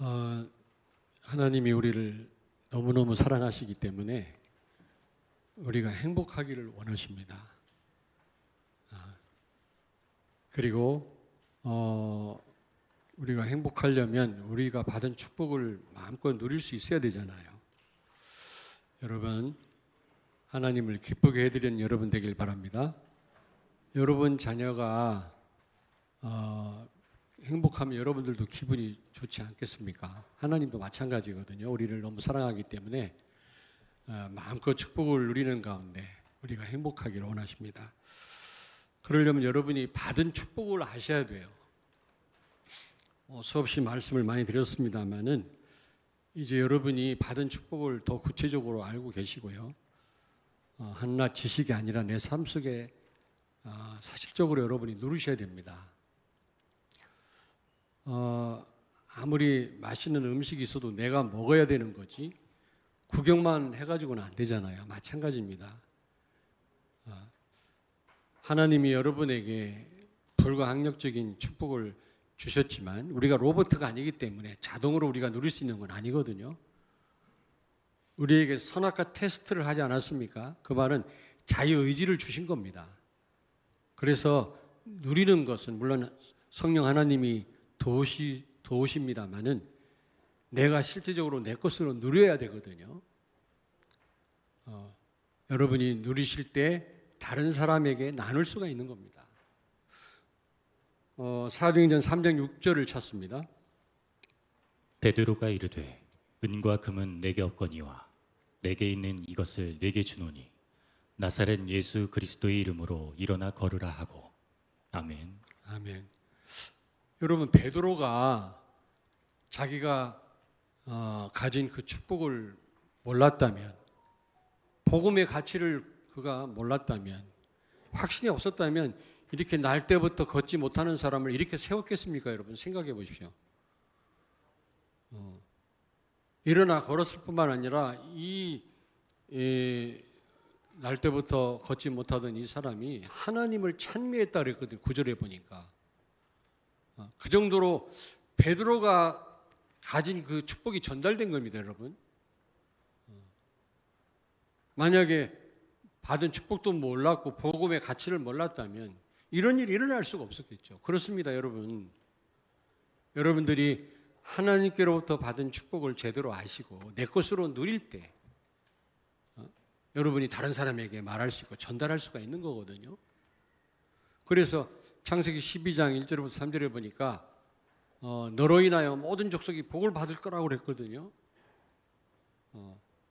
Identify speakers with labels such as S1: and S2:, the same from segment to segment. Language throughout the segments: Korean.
S1: 어, 하나님이 우리를 너무너무 사랑하시기 때문에 우리가 행복하기를 원하십니다. 그리고 우리가 행복하려면 우리가 받은 축복을 마음껏 누릴 수 있어야 되잖아요. 여러분, 하나님을 기쁘게 해드리는 여러분 되길 바랍니다. 여러분 자녀가 행복하면 여러분들도 기분이 좋지 않겠습니까? 하나님도 마찬가지거든요. 우리를 너무 사랑하기 때문에 마음껏 축복을 누리는 가운데 우리가 행복하기를 원하십니다. 그러려면 여러분이 받은 축복을 아셔야 돼요. 수없이 말씀을 많이 드렸습니다만은 이제 여러분이 받은 축복을 더 구체적으로 알고 계시고요. 한낱 지식이 아니라 내 삶 속에 사실적으로 여러분이 누리셔야 됩니다. 아무리 맛있는 음식이 있어도 내가 먹어야 되는 거지 구경만 해가지고는 안 되잖아요. 마찬가지입니다. 하나님이 여러분에게 불가항력적인 축복을 주셨지만 우리가 로봇가 아니기 때문에 자동으로 우리가 누릴 수 있는 건 아니거든요. 우리에게 선악과 테스트를 하지 않았습니까? 그 말은 자유의지를 주신 겁니다. 그래서 누리는 것은 물론 성령 하나님이 도우십니다만은 내가 실제적으로 내 것으로 누려야 되거든요. 여러분이 누리실 때 다른 사람에게 나눌 수가 있는 겁니다. 사도행전 3장 6절을 찾습니다.
S2: 베드로가 이르되 은과 금은 내게 없거니와 내게 있는 이것을 내게 주노니 나사렛 예수 그리스도의 이름으로 일어나 걸으라 하고. 아멘.
S1: 아멘. 여러분, 베드로가 자기가 가진 그 축복을 몰랐다면, 복음의 가치를 그가 몰랐다면, 확신이 없었다면 이렇게 날 때부터 걷지 못하는 사람을 이렇게 세웠겠습니까? 여러분 생각해 보십시오. 일어나 걸었을 뿐만 아니라 날 때부터 걷지 못하던 이 사람이 하나님을 찬미했다 그랬거든요. 9절에 보니까. 그 정도로 베드로가 가진 그 축복이 전달된 겁니다, 여러분. 만약에 받은 축복도 몰랐고 복음의 가치를 몰랐다면 이런 일이 일어날 수가 없었겠죠. 그렇습니다, 여러분. 여러분들이 하나님께로부터 받은 축복을 제대로 아시고 내 것으로 누릴 때 여러분이 다른 사람에게 말할 수 있고 전달할 수가 있는 거거든요. 그래서 창세기 12장 1절부터 3절에 보니까 너로 인하여 모든 족속이 복을 받을 거라고 그랬거든요.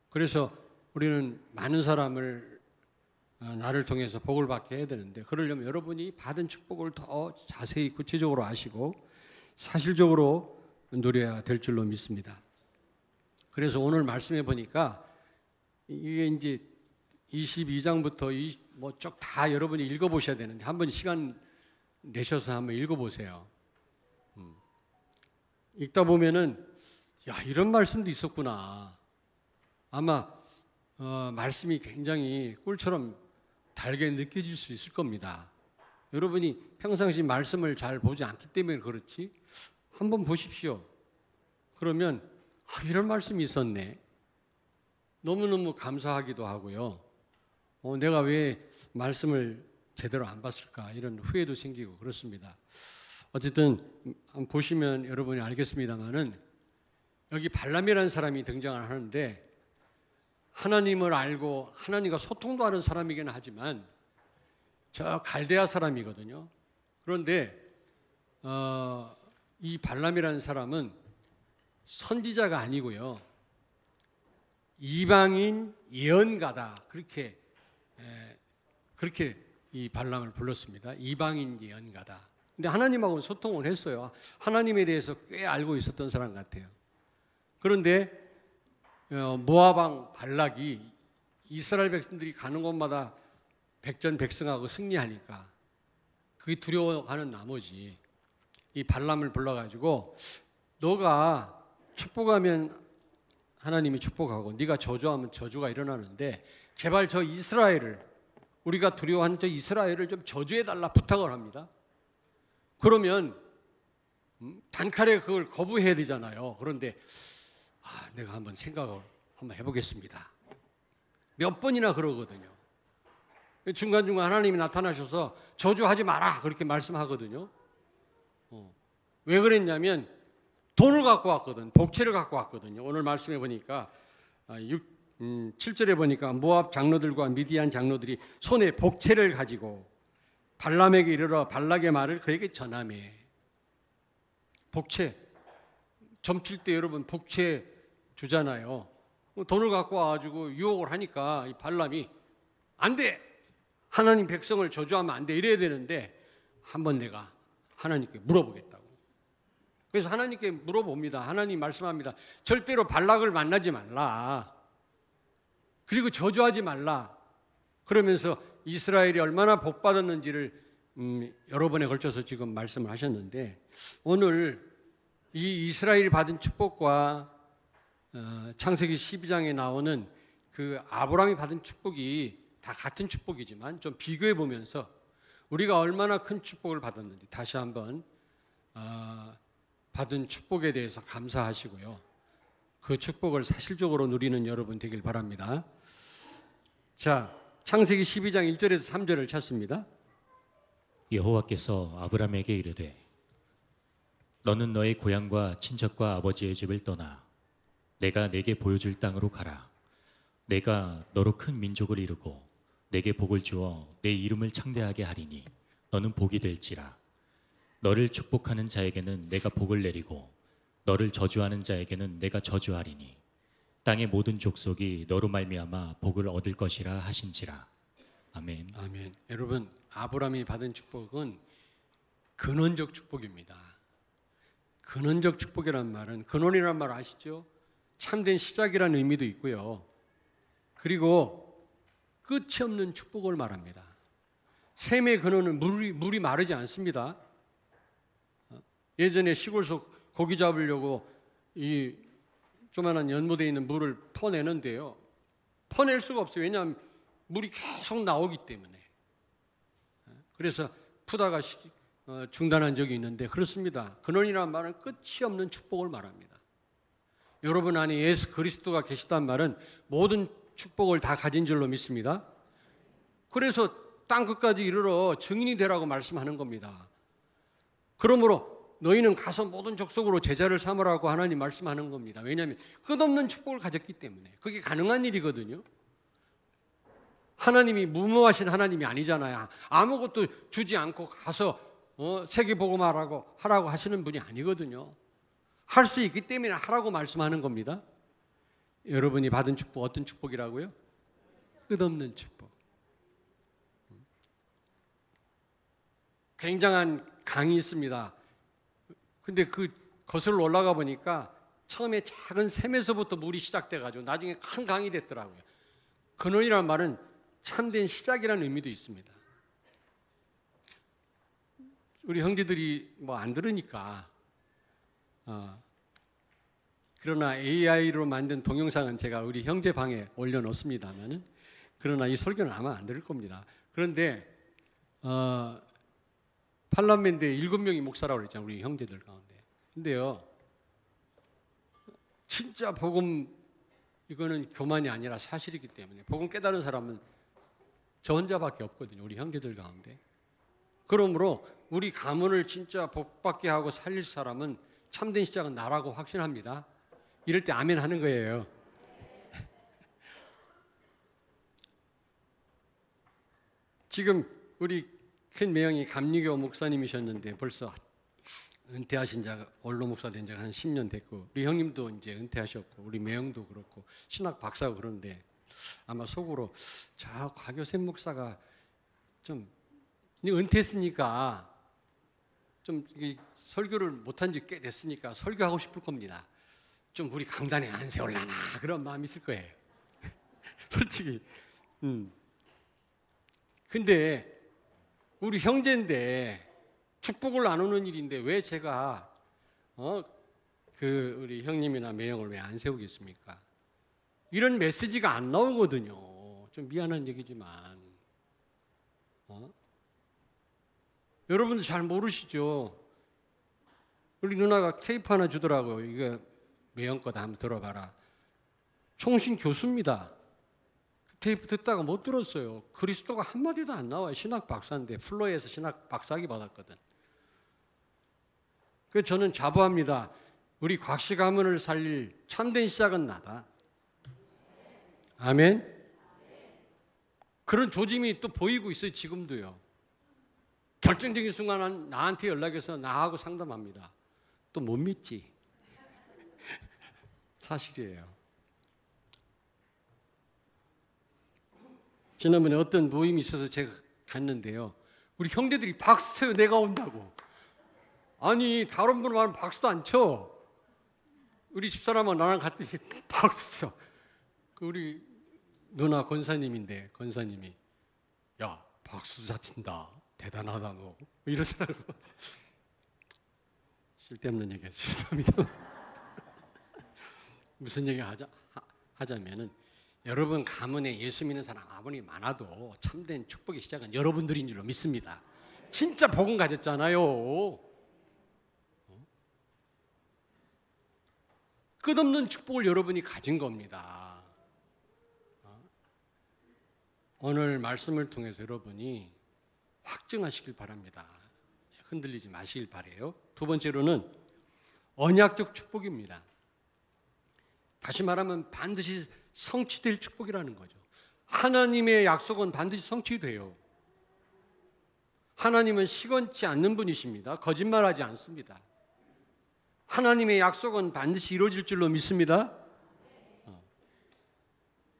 S1: 그래서 우리는 많은 사람을 나를 통해서 복을 받게 해야 되는데 그러려면 여러분이 받은 축복을 더 자세히 구체적으로 아시고 사실적으로 누려야 될 줄로 믿습니다. 그래서 오늘 말씀해 보니까 이게 이제 22장부터 쭉 다 여러분이 읽어보셔야 되는데 한번 시간 내셔서 한번 읽어보세요. 읽다 보면은 야, 이런 말씀도 있었구나. 아마 말씀이 굉장히 꿀처럼 달게 느껴질 수 있을 겁니다. 여러분이 평상시 말씀을 잘 보지 않기 때문에 그렇지 한번 보십시오. 그러면 이런 말씀이 있었네. 너무너무 감사하기도 하고요. 내가 왜 말씀을 제대로 안 봤을까 이런 후회도 생기고 그렇습니다. 어쨌든 보시면 여러분이 알겠습니다만은 여기 발람이라는 사람이 등장을 하는데 하나님을 알고 하나님과 소통도 하는 사람이긴 하지만 저 갈대아 사람이거든요. 그런데 이 발람이라는 사람은 선지자가 아니고요. 이방인 예언가다. 그렇게 이 발람을 불렀습니다. 이방인 예언가다. 근데 하나님하고 소통을 했어요. 하나님에 대해서 꽤 알고 있었던 사람 같아요. 그런데 모압 왕 발락이 이스라엘 백성들이 가는 곳마다 백전백승하고 승리하니까 그게 두려워하는 나머지 이 발람을 불러가지고 너가 축복하면 하나님이 축복하고 네가 저주하면 저주가 일어나는데 제발 저 이스라엘을 우리가 두려워하는 저 이스라엘을 좀 저주해달라 부탁을 합니다. 그러면 단칼에 그걸 거부해야 되잖아요. 그런데 내가 한번 생각을 한번 해보겠습니다. 몇 번이나 그러거든요. 중간중간 하나님이 나타나셔서 저주하지 마라 그렇게 말씀하거든요. 왜 그랬냐면 돈을 갖고 왔거든. 복채를 갖고 왔거든요. 오늘 말씀해 보니까 7절에 보니까 모압 장로들과 미디안 장로들이 손에 복채를 가지고 발람에게 이르러 발락의 말을 그에게 전하매. 복채 점칠 때 여러분 복채 주잖아요. 돈을 갖고 와가지고 유혹을 하니까 이 발람이 안 돼. 하나님 백성을 저주하면 안 돼. 이래야 되는데 한번 내가 하나님께 물어보겠다고. 그래서 하나님께 물어봅니다. 하나님 말씀합니다. 절대로 발락을 만나지 말라. 그리고 저주하지 말라. 그러면서 이스라엘이 얼마나 복 받았는지를 여러 번에 걸쳐서 지금 말씀을 하셨는데 오늘 이 이스라엘이 받은 축복과 창세기 12장에 나오는 그 아브라함이 받은 축복이 다 같은 축복이지만 좀 비교해 보면서 우리가 얼마나 큰 축복을 받았는지 다시 한번 받은 축복에 대해서 감사하시고요. 그 축복을 사실적으로 누리는 여러분 되길 바랍니다. 자, 창세기 12장 1절에서 3절을 찾습니다.
S2: 여호와께서 아브라함에게 이르되 너는 너의 고향과 친척과 아버지의 집을 떠나 내가 내게 보여줄 땅으로 가라. 내가 너로 큰 민족을 이루고 내게 복을 주어 내 이름을 창대하게 하리니 너는 복이 될지라. 너를 축복하는 자에게는 내가 복을 내리고 너를 저주하는 자에게는 내가 저주하리니 땅의 모든 족속이 너로 말미암아 복을 얻을 것이라 하신지라. 아멘.
S1: 아멘. 여러분, 아브라함이 받은 축복은 근원적 축복입니다. 근원적 축복이란 말은 근원이란 말 아시죠? 참된 시작이라는 의미도 있고요. 그리고 끝이 없는 축복을 말합니다. 샘의 근원은 물이 마르지 않습니다. 예전에 시골에서 고기 잡으려고 이 조만한 연못에 있는 물을 퍼내는데요. 퍼낼 수가 없어요. 왜냐하면 물이 계속 나오기 때문에. 그래서 푸다가 중단한 적이 있는데 그렇습니다. 근원이라는 말은 끝이 없는 축복을 말합니다. 여러분 안에 예수 그리스도가 계시단 말은 모든 축복을 다 가진 줄로 믿습니다. 그래서 땅 끝까지 이르러 증인이 되라고 말씀하는 겁니다. 그러므로 너희는 가서 모든 족속으로 제자를 삼으라고 하나님 말씀하는 겁니다. 왜냐하면 끝없는 축복을 가졌기 때문에 그게 가능한 일이거든요. 하나님이 무모하신 하나님이 아니잖아요. 아무것도 주지 않고 가서 세계복음하라고 하라고 하시는 분이 아니거든요. 할 수 있기 때문에 하라고 말씀하는 겁니다. 여러분이 받은 축복 어떤 축복이라고요? 끝없는 축복. 굉장한 강이 있습니다. 근데 그 거슬러 올라가 보니까 처음에 작은 샘에서부터 물이 시작돼가지고 나중에 큰 강이 됐더라고요. 근원이라는 말은 참된 시작이라는 의미도 있습니다. 우리 형제들이 뭐 안 들으니까 그러나 AI로 만든 동영상은 제가 우리 형제 방에 올려놓습니다만은 그러나 이 설교는 아마 안 들을 겁니다. 그런데 팔란맨드에 7명이 목사라고 그랬잖아요. 우리 형제들 가운데. 근데요, 진짜 복음 이거는 교만이 아니라 사실이기 때문에 복음 깨달은 사람은 저 혼자밖에 없거든요. 우리 형제들 가운데. 그러므로 우리 가문을 진짜 복받게 하고 살릴 사람은 참된 시작은 나라고 확신합니다. 이럴 때 아멘 하는 거예요. 지금 우리 큰 매형이 감리교 목사님이셨는데 벌써 은퇴하신 자가 원로 목사 된 지가 한 10년 됐고 우리 형님도 이제 은퇴하셨고 우리 매형도 그렇고 신학 박사고 그런데 아마 속으로 저 곽효샘 목사가 좀 은퇴했으니까 좀 설교를 못한 지 꽤 됐으니까 설교하고 싶을 겁니다. 좀 우리 강단에 안 세울라나 그런 마음이 있을 거예요. 솔직히. 근데 우리 형제인데 축복을 나누는 일인데 왜 제가 우리 형님이나 매형을 왜 안 세우겠습니까? 이런 메시지가 안 나오거든요. 좀 미안한 얘기지만 여러분도 잘 모르시죠? 우리 누나가 테이프 하나 주더라고요. 이거 매형 거다 한번 들어봐라. 총신 교수입니다. 테이프 듣다가 못 들었어요. 그리스도가 한마디도 안 나와요. 신학 박사인데 플로에서 신학 박사학위 받았거든. 그래서 저는 자부합니다. 우리 곽씨 가문을 살릴 참된 시작은 나다. 아멘. 그런 조짐이 또 보이고 있어요. 지금도요. 결정적인 순간 나한테 연락해서 나하고 상담합니다. 또 못 믿지. 사실이에요. 지난번에 어떤 모임이 있어서 제가 갔는데요. 우리 형제들이 박수 쳐요. 내가 온다고. 아니 다른 분 말하면 박수도 안 쳐. 우리 집사람은 나랑 갔더니 박수 쳐. 우리 누나 권사님인데 권사님이 야 박수 잘 친다. 대단하다 너. 이러더라고. 쓸데없는 얘기 죄송합니다. 무슨 얘기 하자면은 여러분 가문에 예수 믿는 사람 아무리 많아도 참된 축복의 시작은 여러분들인 줄로 믿습니다. 진짜 복음 가졌잖아요. 끝없는 축복을 여러분이 가진 겁니다. 오늘 말씀을 통해서 여러분이 확증하시길 바랍니다. 흔들리지 마시길 바래요. 두 번째로는 언약적 축복입니다. 다시 말하면 반드시 성취될 축복이라는 거죠. 하나님의 약속은 반드시 성취돼요. 하나님은 시건치 않는 분이십니다. 거짓말하지 않습니다. 하나님의 약속은 반드시 이루어질 줄로 믿습니다.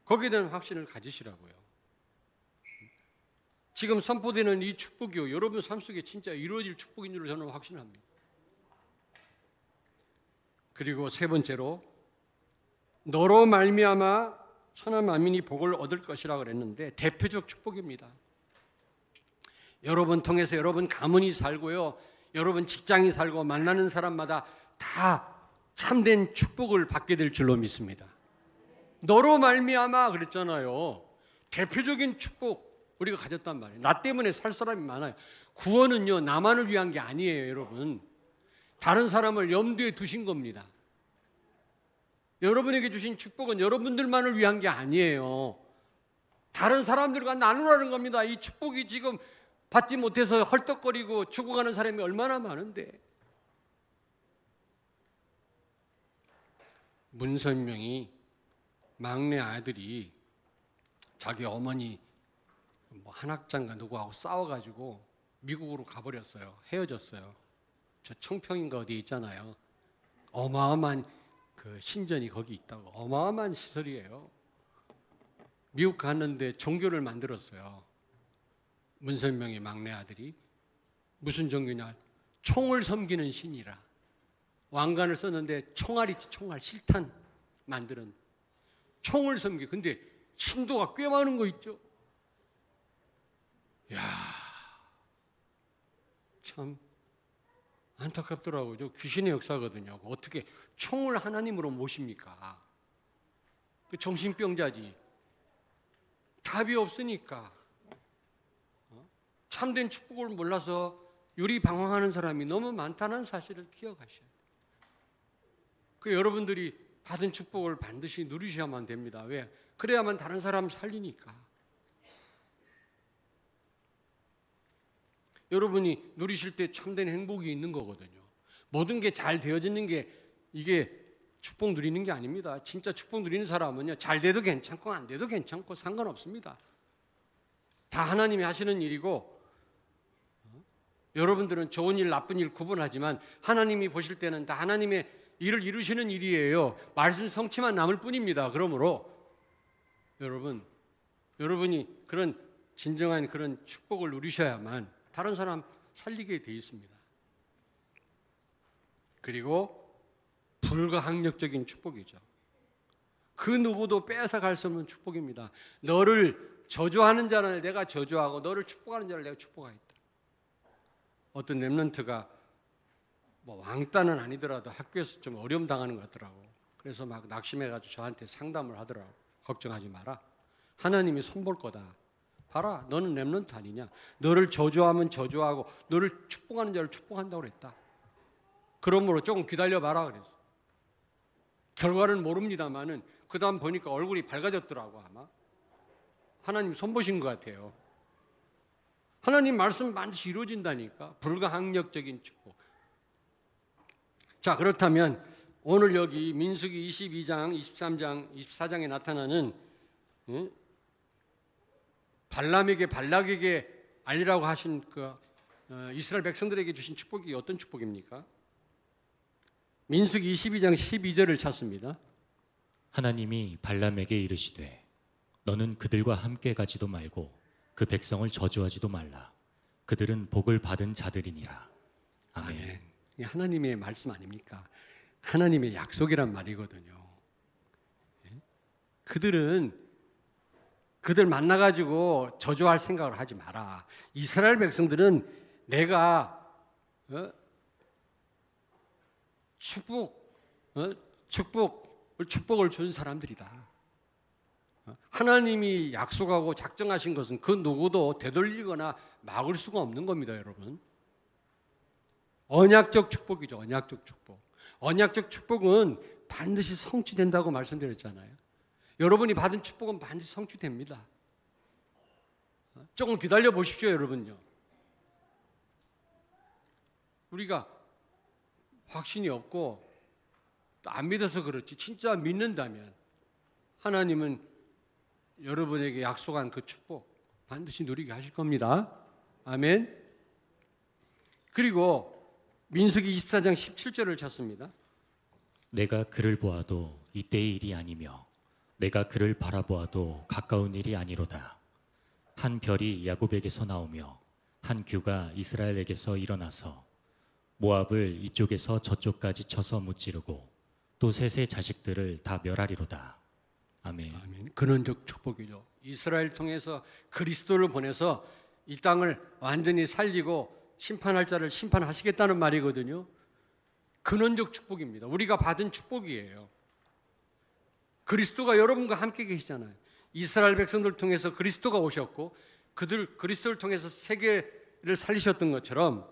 S1: 거기에 대한 확신을 가지시라고요. 지금 선포되는 이 축복이요, 여러분 삶 속에 진짜 이루어질 축복인 줄로 저는 확신합니다. 그리고 세 번째로 너로 말미암아 천하 만민이 복을 얻을 것이라 그랬는데 대표적 축복입니다. 여러분 통해서 여러분 가문이 살고요, 여러분 직장이 살고 만나는 사람마다 다 참된 축복을 받게 될 줄로 믿습니다. 너로 말미암아 그랬잖아요. 대표적인 축복 우리가 가졌단 말이에요. 나 때문에 살 사람이 많아요. 구원은요 나만을 위한 게 아니에요. 여러분 다른 사람을 염두에 두신 겁니다. 여러분에게 주신 축복은 여러분들만을 위한 게 아니에요. 다른 사람들과 나누라는 겁니다. 이 축복이 지금 받지 못해서 헐떡거리고 죽어가는 사람이 얼마나 많은데. 문선명이 막내 아들이 자기 어머니 한학장가 누구하고 싸워가지고 미국으로 가버렸어요. 헤어졌어요. 저 청평인가 어디 있잖아요. 어마어마한 그 신전이 거기 있다고. 어마어마한 시설이에요. 미국 갔는데 종교를 만들었어요. 문선명의 막내 아들이. 무슨 종교냐? 총을 섬기는 신이라. 왕관을 썼는데 총알이 총알 실탄 만드는 총을 섬기. 근데 신도가 꽤 많은 거 있죠. 야, 참 안타깝더라고요. 저 귀신의 역사거든요. 어떻게 총을 하나님으로 모십니까? 그 정신병자지. 답이 없으니까. 참된 축복을 몰라서 유리방황하는 사람이 너무 많다는 사실을 기억하셔야 돼요. 그 여러분들이 받은 축복을 반드시 누리셔야만 됩니다. 왜? 그래야만 다른 사람 살리니까. 여러분이 누리실 때 참된 행복이 있는 거거든요. 모든 게 잘 되어지는 게 이게 축복 누리는 게 아닙니다. 진짜 축복 누리는 사람은요, 잘 돼도 괜찮고 안 돼도 괜찮고 상관없습니다. 다 하나님이 하시는 일이고, 여러분들은 좋은 일 나쁜 일 구분하지만 하나님이 보실 때는 다 하나님의 일을 이루시는 일이에요. 말씀 성취만 남을 뿐입니다. 그러므로 여러분이 그런 진정한 그런 축복을 누리셔야만 다른 사람 살리게 돼 있습니다. 그리고 불가항력적인 축복이죠. 그 누구도 뺏어갈 수 없는 축복입니다. 너를 저주하는 자를 내가 저주하고 너를 축복하는 자를 내가 축복하겠다. 어떤 렘넌트가 왕따는 아니더라도 학교에서 좀 어려움 당하는 것 같더라고. 그래서 막 낙심해가지고 저한테 상담을 하더라고. 걱정하지 마라. 하나님이 손볼 거다. 봐라, 너는 렘넌트 아니냐? 너를 저주하면 저주하고 너를 축복하는 자를 축복한다고 그랬다. 그러므로 조금 기다려봐라 그랬어. 결과는 모릅니다만은 그 다음 보니까 얼굴이 밝아졌더라고. 아마 하나님 손보신 것 같아요. 하나님 말씀 반드시 이루어진다니까. 불가항력적인 축복. 자, 그렇다면 오늘 여기 민수기 22장, 23장, 24장에 나타나는 발람에게 발락에게 알리라고 하신 그 이스라엘 백성들에게 주신 축복이 어떤 축복입니까? 민수기 22장 12절을 찾습니다.
S2: 하나님이 발람에게 이르시되 너는 그들과 함께 가지도 말고 그 백성을 저주하지도 말라. 그들은 복을 받은 자들이니라. 아멘.
S1: 아멘. 이게 하나님의 말씀 아닙니까? 하나님의 약속이란 말이거든요. 그들은 그들 만나가지고 저주할 생각을 하지 마라. 이스라엘 백성들은 내가 축복을 준 사람들이다. 하나님이 약속하고 작정하신 것은 그 누구도 되돌리거나 막을 수가 없는 겁니다, 여러분. 언약적 축복이죠, 언약적 축복. 언약적 축복은 반드시 성취된다고 말씀드렸잖아요. 여러분이 받은 축복은 반드시 성취됩니다. 조금 기다려 보십시오, 여러분요. 우리가 확신이 없고 안 믿어서 그렇지, 진짜 믿는다면 하나님은 여러분에게 약속한 그 축복 반드시 누리게 하실 겁니다. 아멘. 그리고 민수기 24장 17절을 찾습니다.
S2: 내가 그를 보아도 이때의 일이 아니며 내가 그를 바라보아도 가까운 일이 아니로다. 한 별이 야곱에게서 나오며 한 규가 이스라엘에게서 일어나서 모압을 이쪽에서 저쪽까지 쳐서 무찌르고 또 셋의 자식들을 다 멸하리로다. 아멘.
S1: 아멘. 근원적 축복이죠. 이스라엘 통해서 그리스도를 보내서 이 땅을 완전히 살리고 심판할 자를 심판하시겠다는 말이거든요. 근원적 축복입니다. 우리가 받은 축복이에요. 그리스도가 여러분과 함께 계시잖아요. 이스라엘 백성들 통해서 그리스도가 오셨고 그리스도를 통해서 세계를 살리셨던 것처럼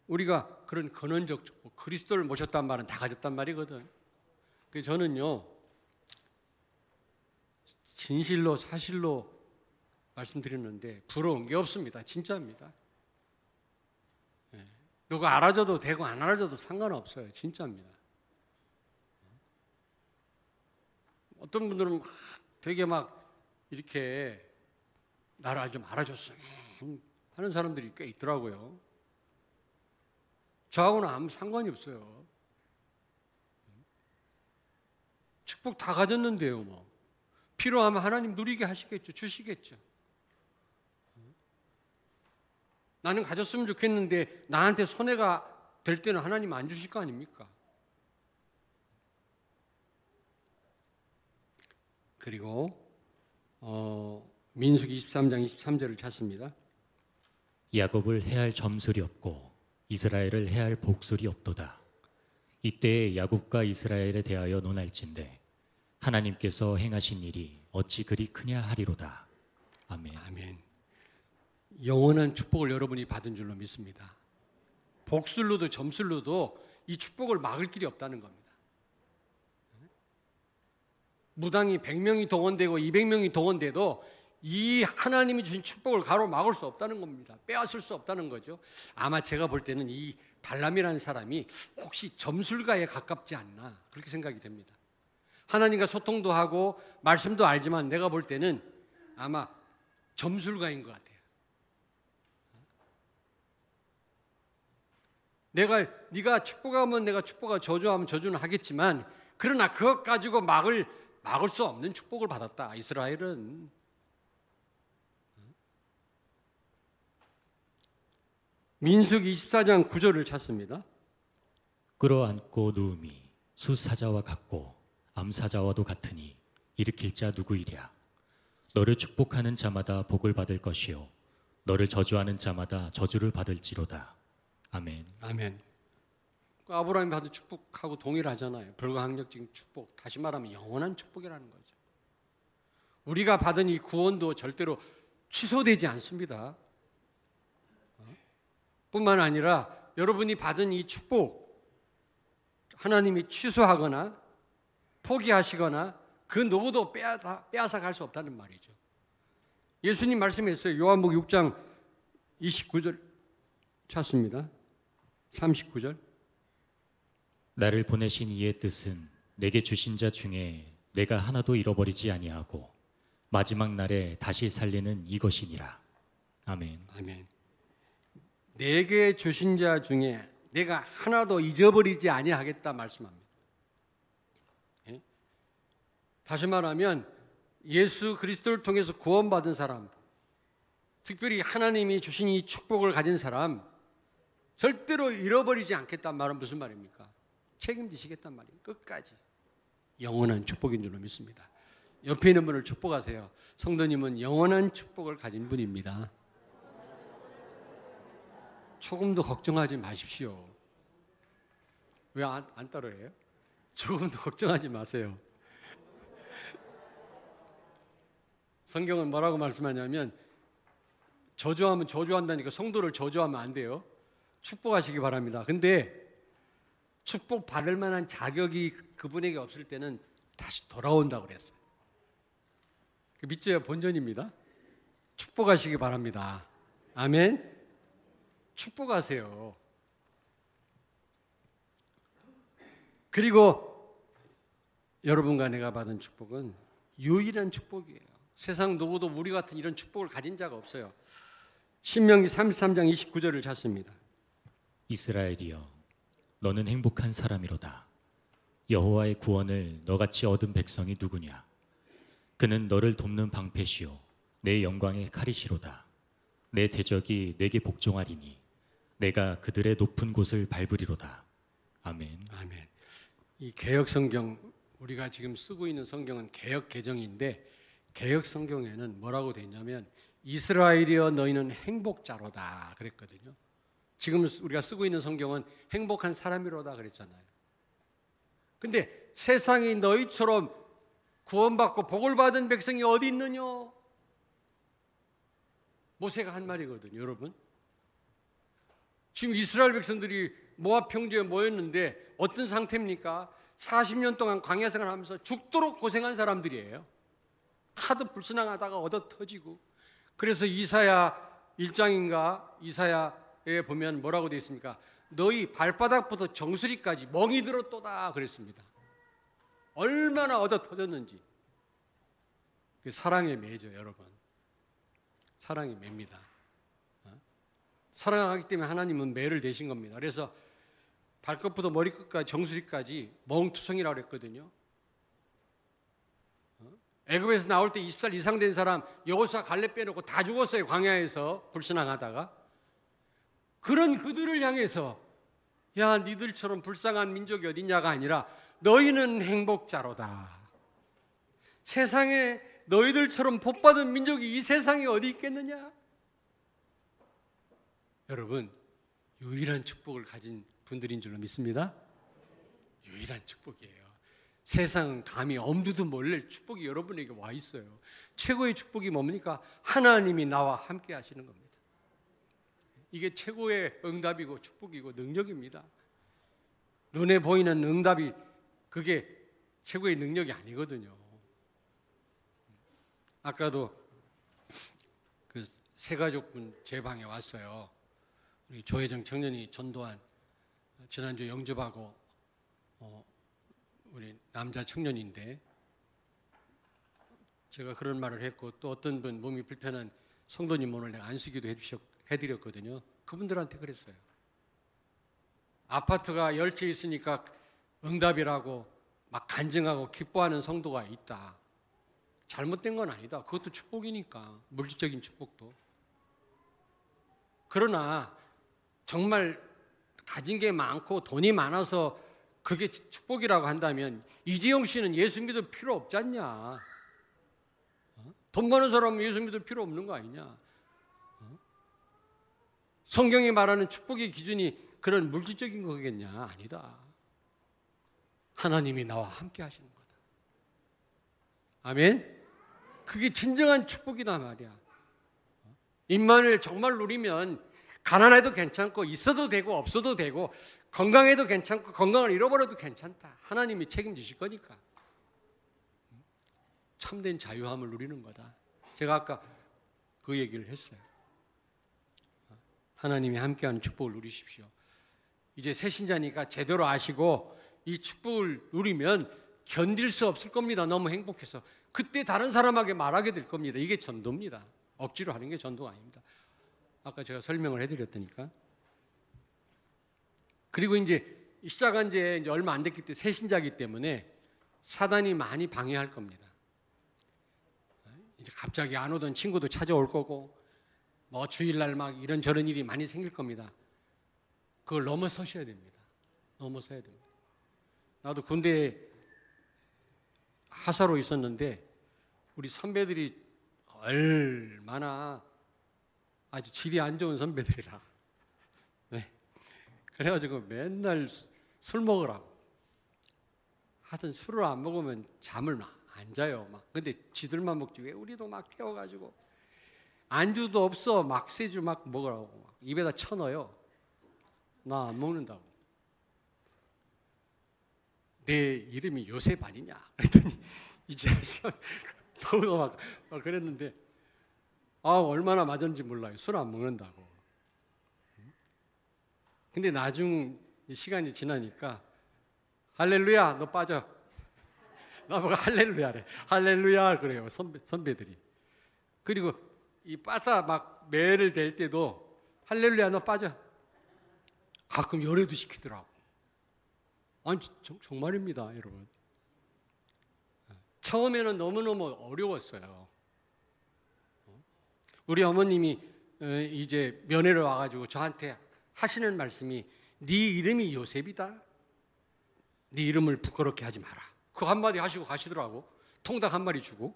S1: 우리가 그런 근원적 축복, 그리스도를 모셨단 말은 다 가졌단 말이거든. 그래서 저는요, 진실로 사실로 말씀드렸는데 부러운 게 없습니다. 진짜입니다. 누가 알아줘도 되고 안 알아줘도 상관없어요. 진짜입니다. 어떤 분들은 되게 이렇게 나를 좀 알아줬으면 하는 사람들이 꽤 있더라고요. 저하고는 아무 상관이 없어요. 축복 다 가졌는데요, 뭐. 필요하면 하나님 누리게 하시겠죠. 주시겠죠. 나는 가졌으면 좋겠는데 나한테 손해가 될 때는 하나님 안 주실 거 아닙니까? 그리고 민수기 23장 23절을 찾습니다.
S2: 야곱을 해할 점술이 없고 이스라엘을 해할 복술이 없도다. 이때에 야곱과 이스라엘에 대하여 논할진대 하나님께서 행하신 일이 어찌 그리 크냐 하리로다. 아멘.
S1: 아멘. 영원한 축복을 여러분이 받은 줄로 믿습니다. 복술로도 점술로도 이 축복을 막을 길이 없다는 겁니다. 무당이 100명이 동원되고 200명이 동원돼도 이 하나님이 주신 축복을 가로막을 수 없다는 겁니다. 빼앗을 수 없다는 거죠. 아마 제가 볼 때는 이 발람이라는 사람이 혹시 점술가에 가깝지 않나 그렇게 생각이 됩니다. 하나님과 소통도 하고 말씀도 알지만 내가 볼 때는 아마 점술가인 것 같아요. 네가 축복하면 내가 축복하고 저주하면 저주는 하겠지만 그러나 그것 가지고 막을 수 없는 축복을 받았다. 이스라엘은. 민수기 24장 9절을 찾습니다.
S2: 끌어안고 누움이 수사자와 같고 암사자와도 같으니 일으킬 자 누구이랴. 너를 축복하는 자마다 복을 받을 것이요 너를 저주하는 자마다 저주를 받을지로다. 아멘.
S1: 아멘. 아브라함이 받은 축복하고 동일하잖아요. 불가항력적인 축복. 다시 말하면 영원한 축복이라는 거죠. 우리가 받은 이 구원도 절대로 취소되지 않습니다. 뿐만 아니라 여러분이 받은 이 축복 하나님이 취소하거나 포기하시거나 그 누구도 빼앗아 갈 수 없다는 말이죠. 예수님 말씀했어요. 요한복음 6장 29절 찾습니다. 39절.
S2: 나를 보내신 이의 뜻은 내게 주신 자 중에 내가 하나도 잃어버리지 아니하고 마지막 날에 다시 살리는 이것이니라. 아멘.
S1: 아멘. 내게 주신 자 중에 내가 하나도 잊어버리지 아니하겠다 말씀합니다. 예? 다시 말하면 예수 그리스도를 통해서 구원받은 사람, 특별히 하나님이 주신 이 축복을 가진 사람 절대로 잃어버리지 않겠다는 말은 무슨 말입니까? 책임지시겠단 말이에요. 끝까지. 영원한 축복인 줄로 믿습니다. 옆에 있는 분을 축복하세요. 성도님은 영원한 축복을 가진 분입니다. 조금도 걱정하지 마십시오. 왜 안 따라해요? 조금도 걱정하지 마세요. 성경은 뭐라고 말씀하냐면 저주하면 저주한다니까 성도를 저주하면 안 돼요. 축복하시기 바랍니다. 근데 축복 받을 만한 자격이 그분에게 없을 때는 다시 돌아온다고 그랬어요. 믿져야 본전입니다. 축복하시기 바랍니다. 아멘. 축복하세요. 그리고 여러분과 내가 받은 축복은 유일한 축복이에요. 세상 누구도 우리 같은 이런 축복을 가진 자가 없어요. 신명기 33장 29절을 찾습니다.
S2: 이스라엘이여 너는 행복한 사람이로다. 여호와의 구원을 너같이 얻은 백성이 누구냐? 그는 너를 돕는 방패시요 내 영광의 칼이시로다. 내 대적이 내게 복종하리니 내가 그들의 높은 곳을 밟으리로다. 아멘.
S1: 아멘. 이 개역 성경 우리가 지금 쓰고 있는 성경은 개역 개정인데 개역 성경에는 뭐라고 되어 있냐면 이스라엘이여 너희는 행복자로다 그랬거든요. 지금 우리가 쓰고 있는 성경은 행복한 사람이로다 그랬잖아요. 근데 세상이 너희처럼 구원받고 복을 받은 백성이 어디 있느냐? 모세가 한 말이거든요, 여러분. 지금 이스라엘 백성들이 모압 평지에 모였는데 어떤 상태입니까? 40년 동안 광야 생활하면서 죽도록 고생한 사람들이에요. 하도 불순항하다가 얻어 터지고. 그래서 이사야 1장인가 이사야에 보면 뭐라고 되어 있습니까? 너희 발바닥부터 정수리까지 멍이 들었도다 그랬습니다. 얼마나 얻어 터졌는지. 사랑의 매죠, 여러분. 사랑의 매입니다. 사랑하기 때문에 하나님은 매를 대신 겁니다. 그래서 발끝부터 머리끝까지 정수리까지 멍투성이라고 그랬거든요. 애굽에서 나올 때 20살 이상 된 사람 여호수아 갈렙 빼놓고 다 죽었어요. 광야에서 불순항하다가. 그런 그들을 향해서 야 니들처럼 불쌍한 민족이 어딨냐가 아니라 너희는 행복자로다. 세상에 너희들처럼 복받은 민족이 이 세상에 어디 있겠느냐? 여러분 유일한 축복을 가진 분들인 줄로 믿습니다. 유일한 축복이에요. 세상은 감히 엄두도 몰래 축복이 여러분에게 와 있어요. 최고의 축복이 뭡니까? 하나님이 나와 함께 하시는 겁니다. 이게 최고의 응답이고 축복이고 능력입니다. 눈에 보이는 응답이 그게 최고의 능력이 아니거든요. 아까도 그 세가족분 제 방에 왔어요. 우리 조혜정 청년이 전도한 지난주 영접하고 우리 남자 청년인데 제가 그런 말을 했고 또 어떤 분 몸이 불편한 성도님 오늘 내가 안수기도 해드렸거든요. 그분들한테 그랬어요. 아파트가 10채 있으니까 응답이라고 막 간증하고 기뻐하는 성도가 있다. 잘못된 건 아니다. 그것도 축복이니까 물질적인 축복도. 그러나 정말 가진 게 많고 돈이 많아서 그게 축복이라고 한다면 이재용 씨는 예수 믿을 필요 없지 않냐? 돈 많은 사람은 예수 믿을 필요 없는 거 아니냐? 성경이 말하는 축복의 기준이 그런 물질적인 거겠냐? 아니다. 하나님이 나와 함께 하시는 거다. 아멘? 그게 진정한 축복이다 말이야. 임만을 정말 누리면 가난해도 괜찮고 있어도 되고 없어도 되고 건강해도 괜찮고 건강을 잃어버려도 괜찮다. 하나님이 책임지실 거니까. 참된 자유함을 누리는 거다. 제가 아까 그 얘기를 했어요. 하나님이 함께하는 축복을 누리십시오. 이제 새신자니까 제대로 아시고 이 축복을 누리면 견딜 수 없을 겁니다. 너무 행복해서. 그때 다른 사람에게 말하게 될 겁니다. 이게 전도입니다. 억지로 하는 게 전도가 아닙니다. 아까 제가 설명을 해드렸다니까. 그리고 이제 시작한 지 이제 얼마 안 됐기 때문에 새신자이기 때문에 사단이 많이 방해할 겁니다. 이제 갑자기 안 오던 친구도 찾아올 거고 뭐 주일날 막 이런저런 일이 많이 생길 겁니다. 그걸 넘어서셔야 됩니다. 넘어서야 됩니다. 나도 군대에 하사로 있었는데 우리 선배들이 얼마나 아주 질이 안 좋은 선배들이라. 네. 그래가지고 맨날 술 먹으라고. 하여튼 술을 안 먹으면 잠을 안 자요. 막. 근데 지들만 먹지 왜 우리도 막 깨워가지고 안주도 없어 막세주 막 먹으라고 막 입에다 쳐넣어요. 나 안 먹는다고. 내 이름이 요셉 아니냐? 그랬더니 이제 너무 막 그랬는데 얼마나 맞은지 몰라요. 술 안 먹는다고. 근데 나중 시간이 지나니까 할렐루야 너 빠져. 나보고 할렐루야래. 할렐루야 그래요. 선배들이. 그리고 이 빠따 막 매를 댈 때도 할렐루야 너 빠져. 가끔 열애도 시키더라고. 아니 정말입니다 여러분. 처음에는 너무너무 어려웠어요. 우리 어머님이 이제 면회를 와가지고 저한테 하시는 말씀이 네 이름이 요셉이다. 네 이름을 부끄럽게 하지 마라. 그 한마디 하시고 가시더라고. 통닭 한 마리 주고.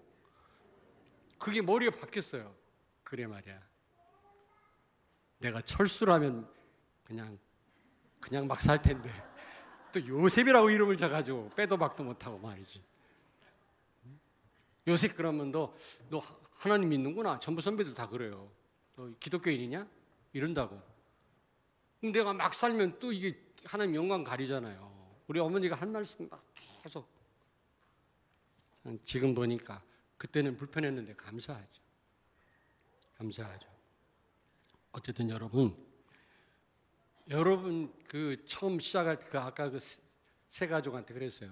S1: 그게 머리에 박혔어요. 그래 말이야. 내가 철수라면 그냥 막 살 텐데 또 요셉이라고 이름을 줘가지고 빼도 박도 못하고 말이지. 요셉 그러면 너 하나님 믿는구나. 전부 선배들 다 그래요. 너 기독교인이냐? 이런다고. 그럼 내가 막 살면 또 이게 하나님 영광 가리잖아요. 우리 어머니가 한 말씀 막 계속. 지금 보니까 그때는 불편했는데 감사하죠. 감사하죠. 어쨌든 여러분 그 처음 시작할 때 아까 그 세 가족한테 그랬어요.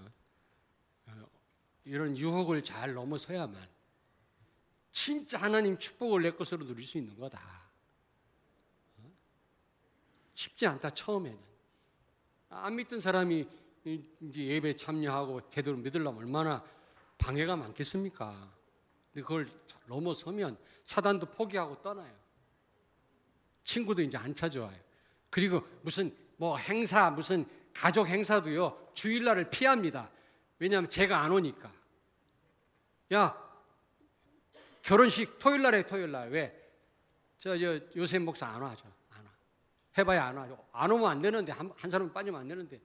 S1: 이런 유혹을 잘 넘어서야만 진짜 하나님 축복을 내 것으로 누릴 수 있는 거다. 쉽지 않다 처음에는. 안 믿던 사람이 이제 예배 참여하고 제대로 믿으려면 얼마나 방해가 많겠습니까? 근데 그걸 넘어서면 사단도 포기하고 떠나요. 친구도 이제 안 찾아와요. 그리고 무슨 뭐 행사 무슨 가족 행사도요 주일날을 피합니다. 왜냐하면 제가 안 오니까. 야 결혼식 토요일날에 토요일날 왜? 저 요셉 목사 안 와죠. 안 와. 해봐야 안 와죠. 안 오면 안 되는데 한 사람 빠지면 안 되는데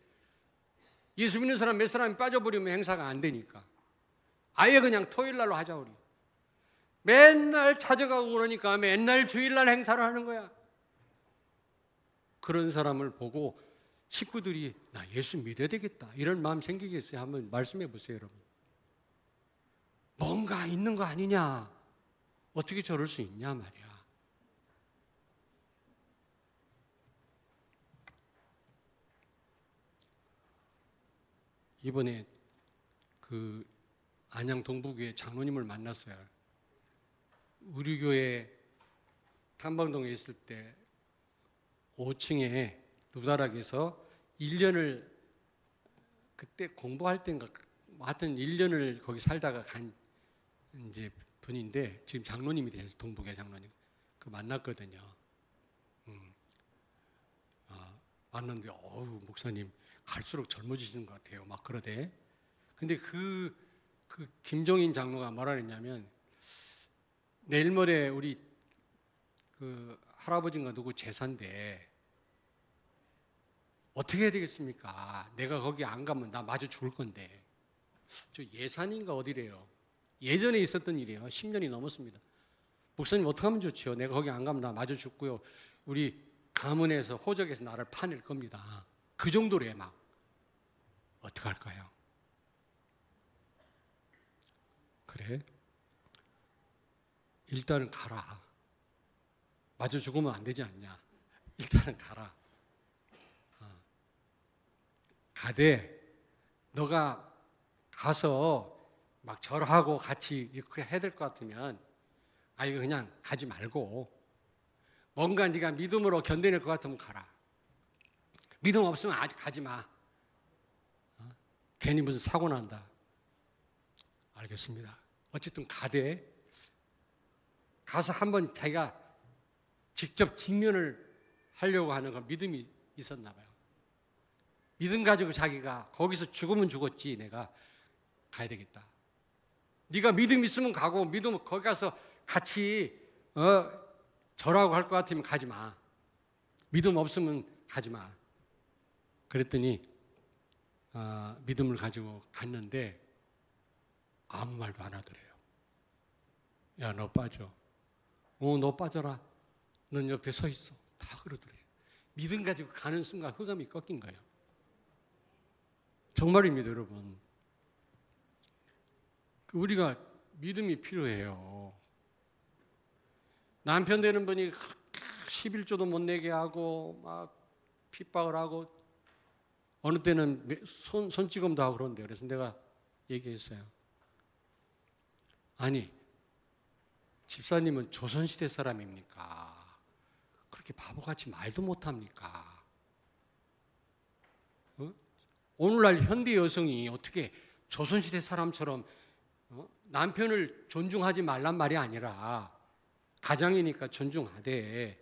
S1: 예수 믿는 사람 몇 사람이 빠져버리면 행사가 안 되니까 아예 그냥 토요일날로 하자 우리. 맨날 찾아가고 그러니까 맨날 주일날 행사를 하는 거야. 그런 사람을 보고 식구들이 나 예수 믿어야 되겠다 이런 마음 생기겠어요? 한번 말씀해 보세요 여러분. 뭔가 있는 거 아니냐? 어떻게 저럴 수 있냐 말이야. 이번에 그 안양 동부교회 장로님을 만났어요. 우리 교회 탐방동에 있을 때 5층에 누다락에서 1년을 그때 공부할 때인가 하여튼 1년을 거기 살다가 간 이제 분인데 지금 장로님이 되셔서 동부교회 장로님 그 만났거든요. 만났는데 목사님 갈수록 젊어지시는 것 같아요. 막 그러대. 근데 그 김종인 장로가 뭐라 그랬냐면 내일 모레 우리 그 할아버지인가 누구 제사인데 어떻게 해야 되겠습니까? 내가 거기 안 가면 나 마저 죽을 건데. 저 예산인가 어디래요? 예전에 있었던 일이에요. 10년이 넘었습니다. 목사님 어떻게 하면 좋지요? 내가 거기 안 가면 나 마저 죽고요. 우리 가문에서 호적에서 나를 파낼 겁니다. 그 정도로 막 어떡할까요? 그래? 일단은 가라. 마저 죽으면 안 되지 않냐? 일단은 가라. 가되 너가 가서 막 절하고 같이 이렇게 해야 될 것 같으면 이거 그냥 가지 말고 뭔가 네가 믿음으로 견뎌낼 것 같으면 가라. 믿음 없으면 아직 가지 마. 괜히 무슨 사고 난다. 알겠습니다. 어쨌든 가되 가서 한번 자기가 직접 직면을 하려고 하는 건 믿음이 있었나 봐요. 믿음 가지고 자기가 거기서 죽으면 죽었지 내가 가야 되겠다. 네가 믿음 있으면 가고 믿음 거기 가서 같이 절하고 할 것 같으면 가지 마. 믿음 없으면 가지 마. 그랬더니 믿음을 가지고 갔는데 아무 말도 안 하더래요. 야, 너 빠져. 너 빠져라. 넌 옆에 서 있어. 다 그러더래요. 믿음 가지고 가는 순간 흑암이 꺾인 거예요. 정말입니다, 여러분. 우리가 믿음이 필요해요. 남편 되는 분이 11조도 못 내게 하고 막 핍박을 하고 어느 때는 손찌검도 하고 그런데 그래서 내가 얘기했어요. 아니, 집사님은 조선시대 사람입니까? 그렇게 바보같이 말도 못합니까? 오늘날 현대 여성이 어떻게 조선시대 사람처럼 남편을 존중하지 말란 말이 아니라 가장이니까 존중하되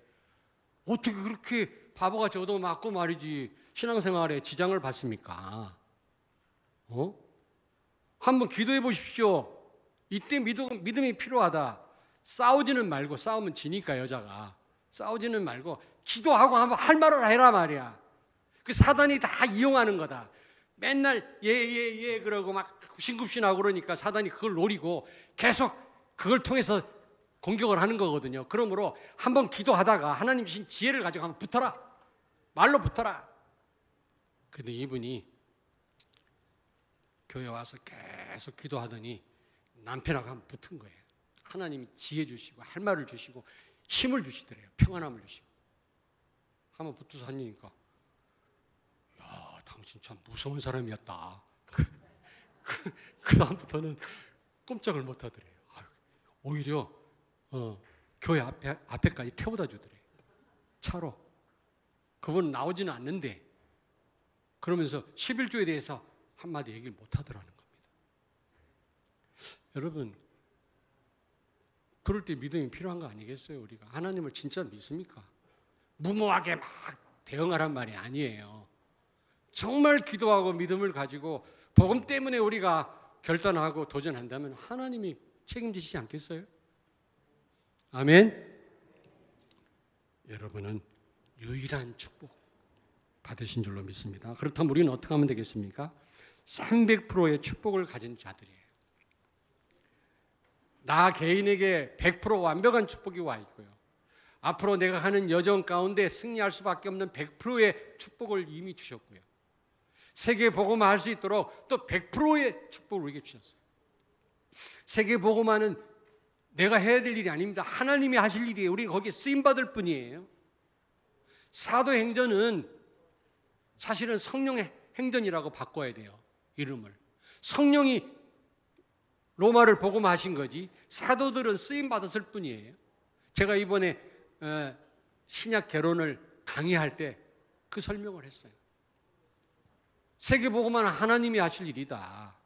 S1: 어떻게 그렇게 바보같이 얻어맞고 말이지 신앙생활에 지장을 받습니까? 한번 기도해 보십시오. 이때 믿음이 필요하다. 싸우지는 말고, 싸우면 지니까 여자가 싸우지는 말고 기도하고 한번 할 말을 해라 말이야. 그 사단이 다 이용하는 거다. 맨날 예 그러고 막 굽신굽신하고 그러니까 사단이 그걸 노리고 계속 그걸 통해서 공격을 하는 거거든요. 그러므로 한번 기도하다가 하나님 주신 지혜를 가지고 한번 붙어라. 말로 붙어라. 근데 이분이 교회 와서 계속 기도하더니 남편하고 한번 붙은 거예요. 하나님이 지혜 주시고 할 말을 주시고 힘을 주시더래요. 평안함을 주시고. 한번 붙어서 하니까 야, 당신 참 무서운 사람이었다. 그 다음부터는 꼼짝을 못 하더래요. 오히려 교회 앞에까지 태워다 주더래요. 차로. 그분은 나오지는 않는데 그러면서 11조에 대해서 한마디 얘기를 못 하더라는 겁니다. 여러분, 그럴 때 믿음이 필요한 거 아니겠어요? 우리가 하나님을 진짜 믿습니까? 무모하게 막 대응하란 말이 아니에요. 정말 기도하고 믿음을 가지고 복음 때문에 우리가 결단하고 도전한다면 하나님이 책임지시지 않겠어요? 아멘. 여러분은 유일한 축복 받으신 줄로 믿습니다. 그렇다면 우리는 어떻게 하면 되겠습니까? 300%의 축복을 가진 자들이에요. 나 개인에게 100% 완벽한 축복이 와 있고요. 앞으로 내가 하는 여정 가운데 승리할 수밖에 없는 100%의 축복을 이미 주셨고요. 세계 복음화 할 수 있도록 또 100%의 축복을 우리에게 주셨어요. 세계 복음화는 내가 해야 될 일이 아닙니다. 하나님이 하실 일이에요. 우리는 거기에 쓰임받을 뿐이에요. 사도행전은 사실은 성령의 행전이라고 바꿔야 돼요. 이름을. 성령이 로마를 복음화하신 거지 사도들은 쓰임받았을 뿐이에요. 제가 이번에 신약 개론을 강의할 때 그 설명을 했어요. 세계 복음화는 하나님이 하실 일이다.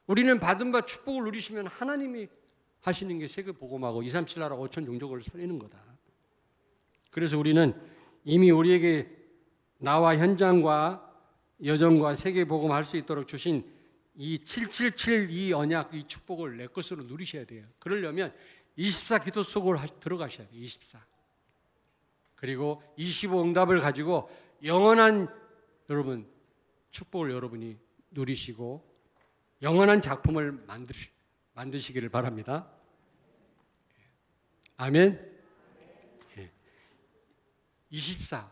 S1: 우리는 받은 바 축복을 누리시면 하나님이 하시는 게 세계 복음화고 237 나라 5천 종족을 살리는 거다. 그래서 우리는 이미 우리에게 나와 현장과 여정과 세계 복음화할 수 있도록 주신 이 777 이 언약 이 축복을 내 것으로 누리셔야 돼요. 그러려면 24 기도 속으로 들어가셔야 돼요. 24. 그리고 25 응답을 가지고 영원한 여러분 축복을 여러분이 누리시고 영원한 작품을 만드시기를 바랍니다. 아멘. 예. 24.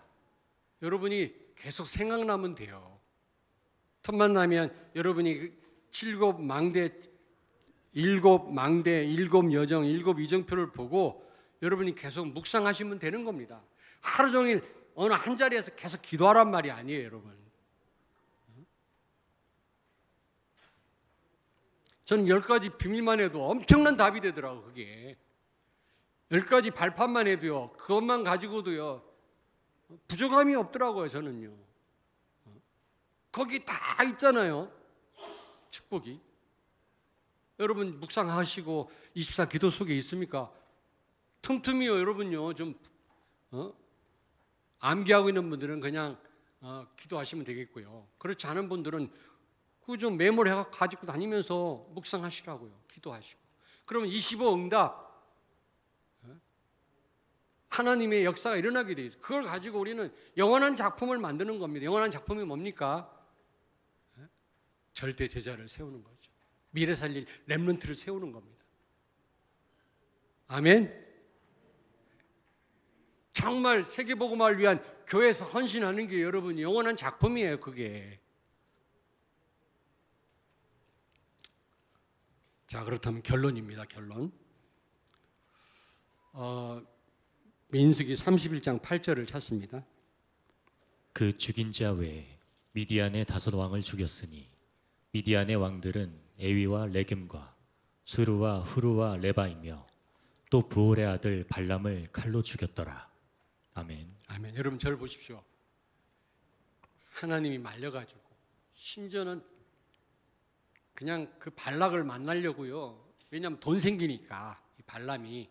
S1: 여러분이 계속 생각나면 돼요. 틈만 나면 여러분이 칠곱 망대, 일곱 망대, 일곱 여정, 일곱 이정표를 보고 여러분이 계속 묵상하시면 되는 겁니다. 하루 종일 어느 한 자리에서 계속 기도하란 말이 아니에요, 여러분. 저는 10가지 비밀만 해도 엄청난 답이 되더라고요, 그게. 10가지 발판만 해도요, 그것만 가지고도요, 부족함이 없더라고요, 저는요. 거기 다 있잖아요, 축복이. 여러분 묵상하시고 24 기도 속에 있습니까? 틈틈이요, 여러분요, 좀 암기하고 있는 분들은 그냥 기도하시면 되겠고요. 그렇지 않은 분들은 그 좀 메모를 해서 가지고 다니면서 묵상하시라고요. 기도하시고. 그러면 25 응답, 하나님의 역사가 일어나게 돼 있어요. 그걸 가지고 우리는 영원한 작품을 만드는 겁니다. 영원한 작품이 뭡니까? 절대 제자를 세우는 거죠. 미래 살릴 렘넌트를 세우는 겁니다. 아멘. 정말 세계복음화를 위한 교회에서 헌신하는 게 여러분 영원한 작품이에요, 그게. 자, 그렇다면 결론입니다. 결론. 민수기 31장 8절을 찾습니다.
S2: 그 죽인 자 외에 미디안의 5 왕을 죽였으니 미디안의 왕들은 에위와 레겜과 스루와 후루와 레바이며 또 부올의 아들 발람을 칼로 죽였더라. 아멘.
S1: 아멘. 여러분 저를 보십시오. 하나님이 말려가지고 심지어는 그냥 그 발락을 만나려고요. 왜냐하면 돈 생기니까 이 발람이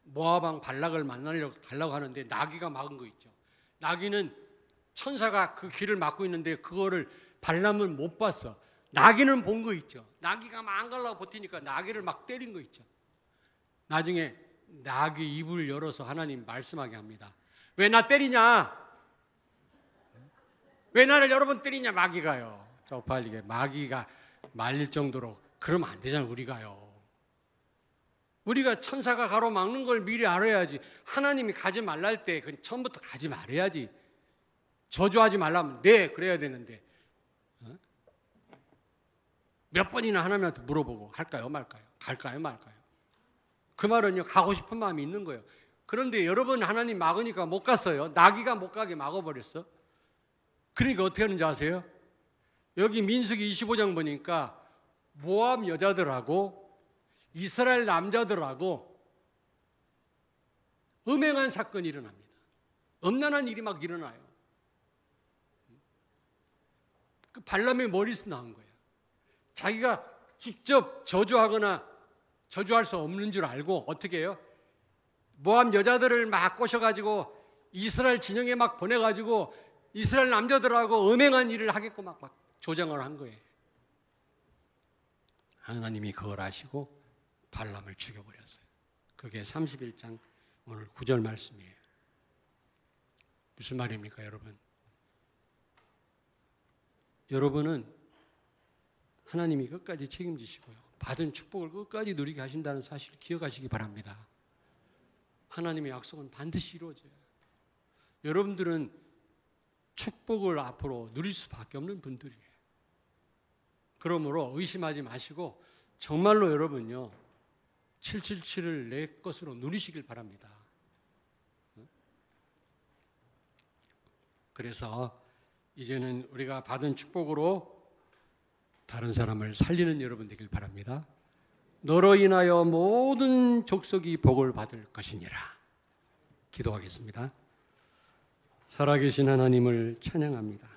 S1: 모압왕 발락을 만나려고 가려고 하는데 나귀가 막은 거 있죠. 나귀는 천사가 그 길을 막고 있는데 그거를 발람은 못 봤어. 나귀는 본 거 있죠. 나귀가 막 안 가려고 버티니까 나귀를 막 때린 거 있죠. 나중에 나귀 입을 열어서 하나님 말씀하게 합니다. 왜 나 때리냐? 왜 나를 여러 번 때리냐? 마귀가요. 쪽팔리게 마귀가 말릴 정도로 그러면 안 되잖아요. 우리가 천사가 가로막는 걸 미리 알아야지. 하나님이 가지 말라 할 때 그건 처음부터 가지 말아야지. 저주하지 말라면 네 그래야 되는데 몇 번이나 하나님한테 물어보고 할까요 말까요? 갈까요 말까요? 그 말은요, 가고 싶은 마음이 있는 거예요. 그런데 여러 번 하나님 막으니까 못 갔어요. 나귀가 못 가게 막아버렸어. 그러니까 어떻게 하는지 아세요? 여기 민수기 25장 보니까 모압 여자들하고 이스라엘 남자들하고 음행한 사건이 일어납니다. 음란한 일이 막 일어나요. 그 발람의 머리에서 나온 거예요. 자기가 직접 저주하거나 저주할 수 없는 줄 알고 어떻게 해요? 모압 여자들을 막 꼬셔가지고 이스라엘 진영에 막 보내가지고 이스라엘 남자들하고 음행한 일을 하겠고 막 조장을 한 거예요. 하나님이 그걸 아시고 발람을 죽여버렸어요. 그게 31장 오늘 9절 말씀이에요. 무슨 말입니까, 여러분? 여러분은 하나님이 끝까지 책임지시고요. 받은 축복을 끝까지 누리게 하신다는 사실을 기억하시기 바랍니다. 하나님의 약속은 반드시 이루어져요. 여러분들은 축복을 앞으로 누릴 수밖에 없는 분들이에요. 그러므로 의심하지 마시고 정말로 여러분요 777을 내 것으로 누리시길 바랍니다. 그래서 이제는 우리가 받은 축복으로 다른 사람을 살리는 여러분 되길 바랍니다. 너로 인하여 모든 족속이 복을 받을 것이니라. 기도하겠습니다. 살아계신 하나님을 찬양합니다.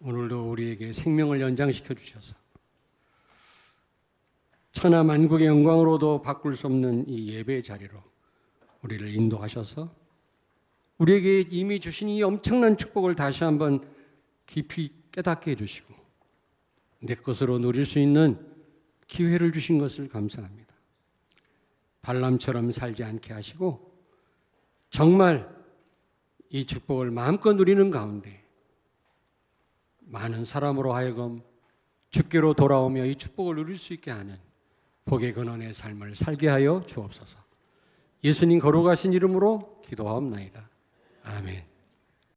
S1: 오늘도 우리에게 생명을 연장시켜 주셔서 천하 만국의 영광으로도 바꿀 수 없는 이 예배의 자리로 우리를 인도하셔서 우리에게 이미 주신 이 엄청난 축복을 다시 한번 깊이 깨닫게 해주시고 내 것으로 누릴 수 있는 기회를 주신 것을 감사합니다. 발람처럼 살지 않게 하시고 정말 이 축복을 마음껏 누리는 가운데 많은 사람으로 하여금 주께로 돌아오며 이 축복을 누릴 수 있게 하는 복의 근원의 삶을 살게 하여 주옵소서. 예수님 거룩하신 이름으로 기도하옵나이다. 아멘.